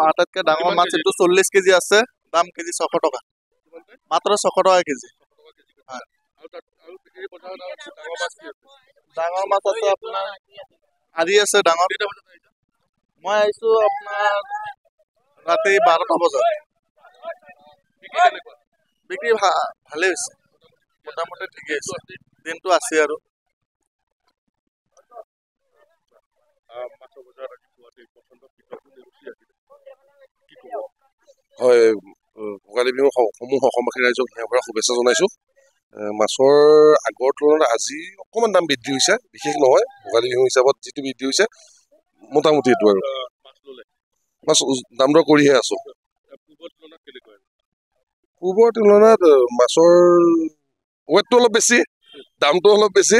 আটাইতকৈ ডাঙৰ মাছ এইটো 40 কেজি আছে, দাম কেজি 600 টকা, মাত্ৰ 600 টকা কেজি। ডাঙৰ মাছ আছে আপোনাৰ আৰি আছে ডাঙৰ। মই আহিছো আপোনাৰ ৰাতি 12টা বজাত। বিক্ৰী ভালেই হৈছে, মোটামুটি ঠিকেই হৈছে, দিনটো আছে আৰু। হয়, ভোগালী বিহু সমূহ অসমবাসী ৰাইজক সেৱা শুভেচ্ছা জনাইছোঁ। মাছৰ আগৰ তুলনাত আজি অকণমান দাম বৃদ্ধি হৈছে, বিশেষ নহয়। ভোগালী বিহু হিচাপত যিটো বৃদ্ধি হৈছে মোটামুটি এইটো আৰু মাছ দাম দৰ কৰিহে আছোঁ। পূৰ্বৰ তুলনাত মাছৰ ৱেটটো অলপ বেছি, দামটো অলপ বেছি,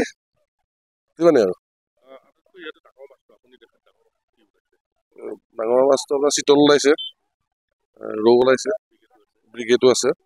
সিমানেই আৰু। ডাঙৰ মাছটো আপোনাৰ চিতল ওলাইছে, ৰৌ ওলাইছে, ব্ৰিগেডো আছে।